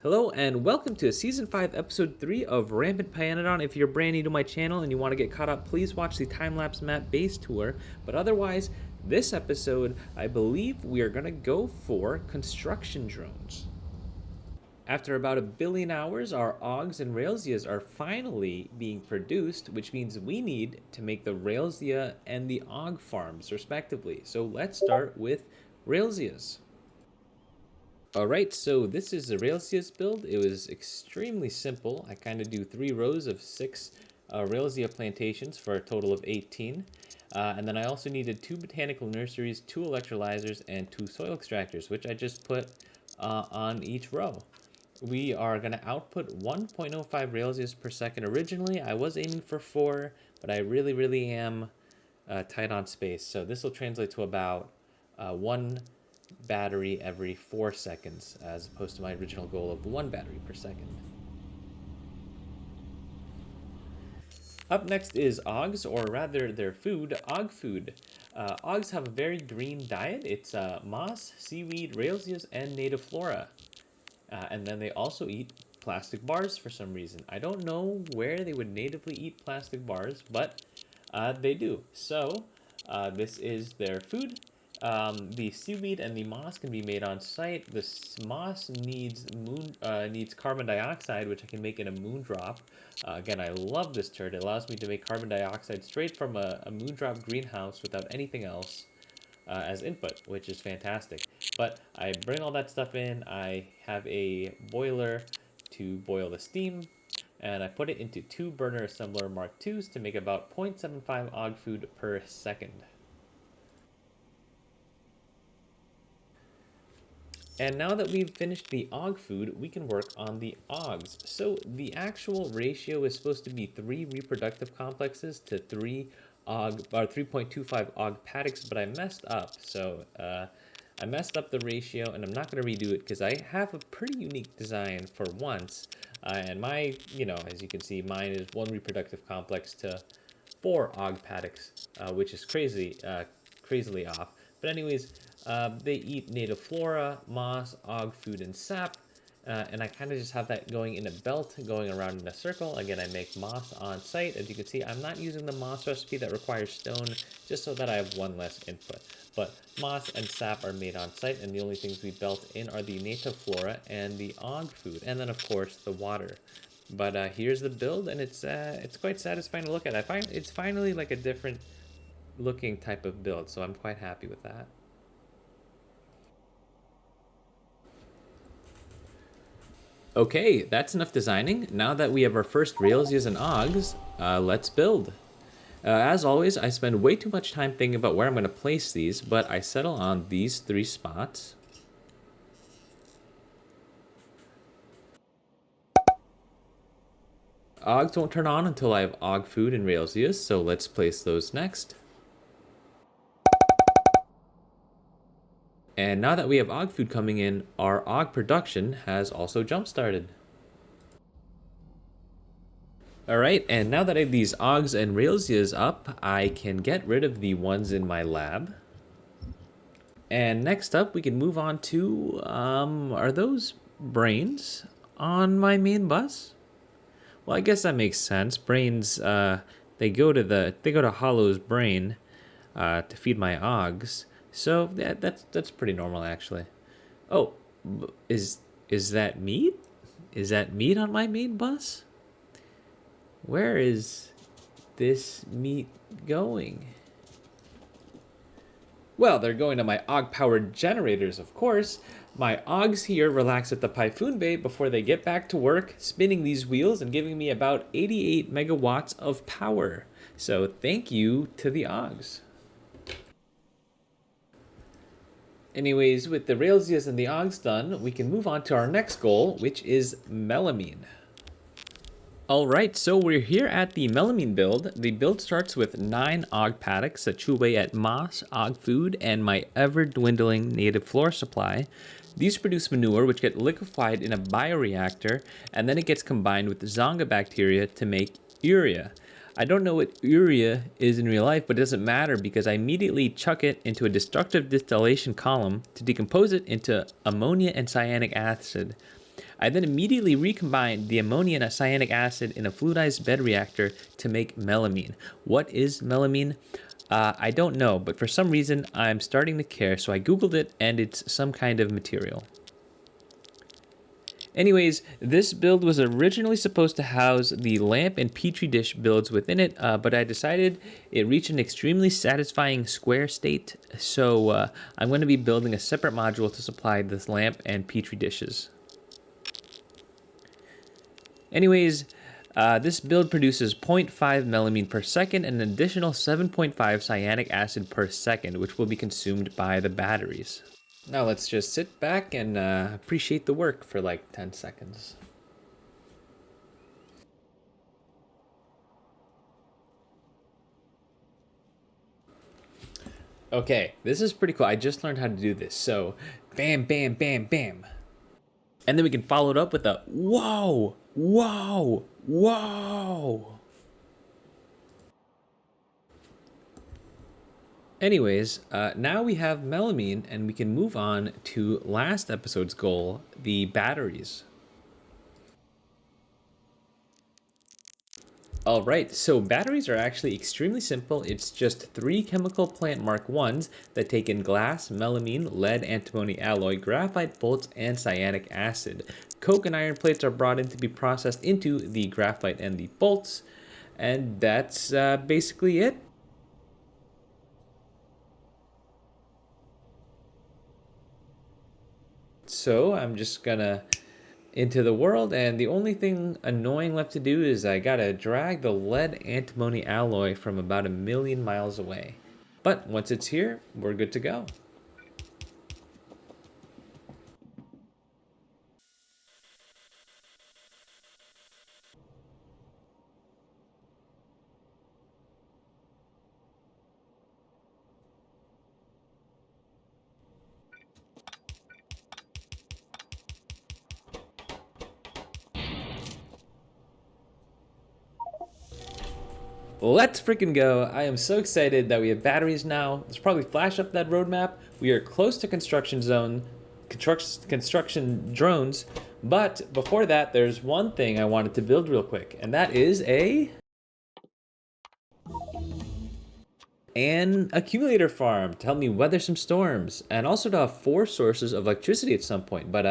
Hello and welcome to Season 5, Episode 3 of Rampant Pyanodon. If you're brand new to my channel and you want to get caught up, please watch the time-lapse map base tour. But otherwise, this episode, I believe we are going to go for construction drones. After about 1 billion hours, our Augs and Railsias are finally being produced, which means we need to make the Railsia and the Aug farms, respectively. So let's start with Railsias. Alright, so this is the Railsias build. It was extremely simple. I kind of do 3 rows of 6 Railsia plantations for a total of 18. And then I also needed 2 botanical nurseries, 2 electrolyzers, and 2 soil extractors, which I just put on each row. We are going to output 1.05 Railsias per second. Originally, I was aiming for 4, but I really am tight on space. So this will translate to about 1 battery every 4 seconds, as opposed to my original goal of 1 battery per second. Up next is Augs, or rather their food, Aug food. Augs have a very green diet. It's moss, seaweed, railsias, and native flora. And then they also eat plastic bars for some reason. I don't know where they would natively eat plastic bars, but they do. So this is their food. The seaweed and the moss can be made on site. The moss needs carbon dioxide, which I can make in a moondrop. Again, I love this turret. It allows me to make carbon dioxide straight from a moondrop greenhouse without anything else as input, which is fantastic. But I bring all that stuff in. I have a boiler to boil the steam, and I put it into 2 burner assembler Mark IIs to make about 0.75 Aug food per second. And now that we've finished the Aug food, we can work on the Augs. So the actual ratio is supposed to be 3 reproductive complexes to 3 Aug, or 3.25 Aug paddocks, but I messed up. So I messed up the ratio, and I'm not going to redo it because I have a pretty unique design for once. And my, as you can see, mine is 1 reproductive complex to 4 Aug paddocks, which is crazily off. But anyways, they eat native flora, moss, Aug food, and sap. And I kind of just have that going in a belt, going around in a circle. Again, I make moss on site. As you can see, I'm not using the moss recipe that requires stone, just so that I have 1 less input. But moss and sap are made on site, and the only things we belt in are the native flora and the Aug food, and then of course the water. But here's the build, and it's quite satisfying to look at. I find it's finally like a different looking type of build, so I'm quite happy with that. Okay, that's enough designing. Now that we have our first Railsias and Augs, let's build. As always, I spend way too much time thinking about where I'm going to place these, but I settle on these 3 spots. Augs won't turn on until I have Aug food and Railsias, so let's place those next. And now that we have Aug food coming in, our Aug production has also jump-started. Alright, and now that I have these Augs and Railsias up, I can get rid of the ones in my lab. And next up, we can move on to, are those brains on my main bus? Well, I guess that makes sense. Brains, they go to Hollow's brain to feed my Augs. So yeah, that's pretty normal actually. Oh, is that meat? Is that meat on my main bus? Where is this meat going? Well, they're going to my Aug-powered generators, of course. My Augs here relax at the Typhoon Bay before they get back to work, spinning these wheels and giving me about 88 megawatts of power. So thank you to the Augs. Anyways, with the Railsias and the Augs done, we can move on to our next goal, which is Melamine. Alright, so we're here at the Melamine build. The build starts with 9 Aug paddocks that chew away at moss, Aug food, and my ever-dwindling native flora supply. These produce manure, which get liquefied in a bioreactor, and then it gets combined with Zonga bacteria to make urea. I don't know what urea is in real life, but it doesn't matter because I immediately chuck it into a destructive distillation column to decompose it into ammonia and cyanic acid. I then immediately recombined the ammonia and cyanic acid in a fluidized bed reactor to make melamine. What is melamine? I don't know, but for some reason I'm starting to care, so I googled it and it's some kind of material. Anyways, this build was originally supposed to house the lamp and petri dish builds within it, but I decided it reached an extremely satisfying square state, so I'm going to be building a separate module to supply this lamp and petri dishes. Anyways, this build produces 0.5 melamine per second and an additional 7.5 cyanic acid per second, which will be consumed by the batteries. Now let's just sit back and appreciate the work for like 10 seconds. Okay, this is pretty cool. I just learned how to do this. So, bam, bam, bam, bam. And then we can follow it up with a whoa, whoa, whoa. Anyways, now we have melamine and we can move on to last episode's goal, the batteries. All right, so batteries are actually extremely simple. It's just 3 chemical plant Mark 1s that take in glass, melamine, lead, antimony alloy, graphite bolts, and cyanic acid. Coke and iron plates are brought in to be processed into the graphite and the bolts, and that's basically it. So I'm just gonna into the world, and the only thing annoying left to do is I gotta drag the lead antimony alloy from about 1,000,000 miles away. But once it's here, we're good to go. Let's freaking go. I am so excited that we have batteries now. Let's probably flash up that roadmap. We are close to construction zone, construction drones. But before that, there's one thing I wanted to build real quick, and that is an accumulator farm to help me weather some storms, and also to have 4 sources of electricity at some point. But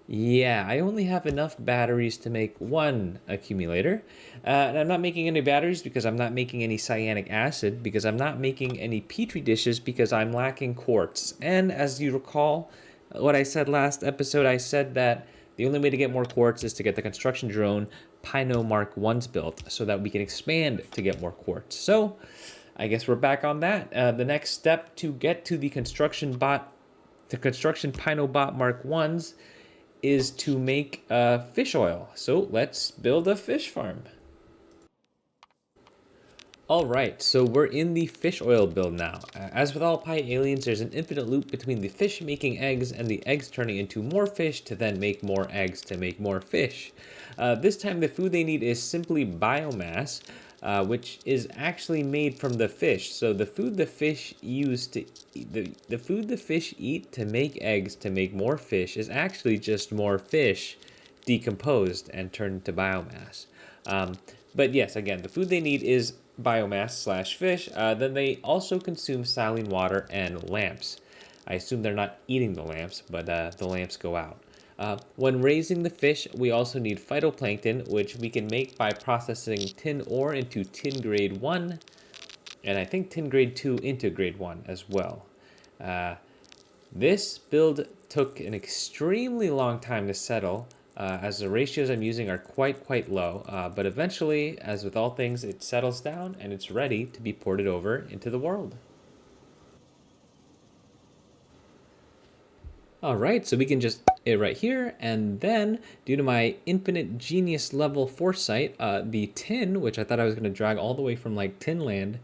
yeah, I only have enough batteries to make 1 accumulator. And I'm not making any batteries because I'm not making any cyanic acid, because I'm not making any petri dishes because I'm lacking quartz. And as you recall, what I said last episode, I said that the only way to get more quartz is to get the construction drone Pino Mark 1s built so that we can expand to get more quartz. So I guess we're back on that. The next step to get to the construction Pinobot Mark 1s is to make fish oil. So let's build a fish farm. All right, so we're in the fish oil build now. As with all pie aliens, there's an infinite loop between the fish making eggs and the eggs turning into more fish to then make more eggs to make more fish. This time the food they need is simply biomass, which is actually made from the fish. So the food the fish use to the food the fish eat to make eggs to make more fish is actually just more fish decomposed and turned into biomass. But yes, again, the food they need is biomass slash fish. Then they also consume saline water and lamps. I assume they're not eating the lamps, but the lamps go out. When raising the fish, we also need phytoplankton, which we can make by processing tin ore into tin grade 1, and I think tin grade 2 into grade 1 as well. This build took an extremely long time to settle, as the ratios I'm using are quite low, but eventually, as with all things, it settles down and it's ready to be ported over into the world. All right, so we can just it right here, and then due to my infinite genius level foresight, the tin, which I thought I was going to drag all the way from like Tinland,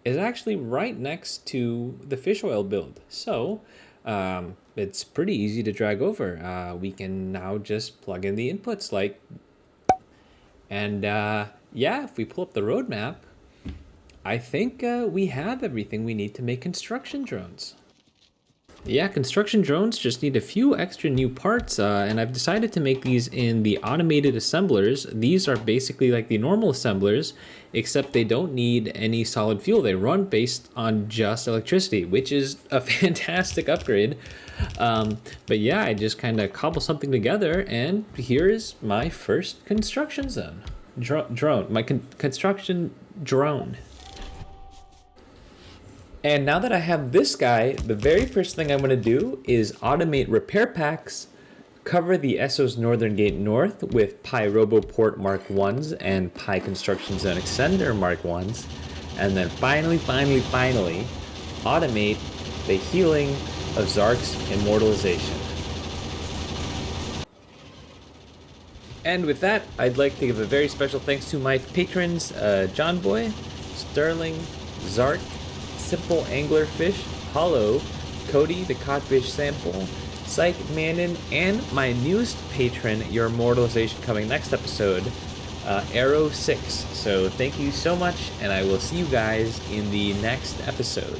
is actually right next to the fish oil build. So it's pretty easy to drag over. We can now just plug in the inputs and yeah, if we pull up the roadmap, I think we have everything we need to make construction drones. Yeah, construction drones just need a few extra new parts, and I've decided to make these in the automated assemblers. These are basically like the normal assemblers, except they don't need any solid fuel. They run based on just electricity, which is a fantastic upgrade. But yeah, I just kind of cobble something together, and here's my first construction zone. Drone, my construction drone. And now that I have this guy, the very first thing I'm going to do is automate repair packs, cover the Esso's Northern Gate North with Pi RoboPort Mark 1s and Pi Construction Zone Extender Mark 1s, and then finally, automate the healing of Zark's immortalization. And with that, I'd like to give a very special thanks to my patrons, John Boy, Sterling, Zark, Simple Anglerfish, Hollow, Cody the Codfish Sample, Psych Manon, and my newest patron, your immortalization coming next episode, Arrow 6. So thank you so much, and I will see you guys in the next episode.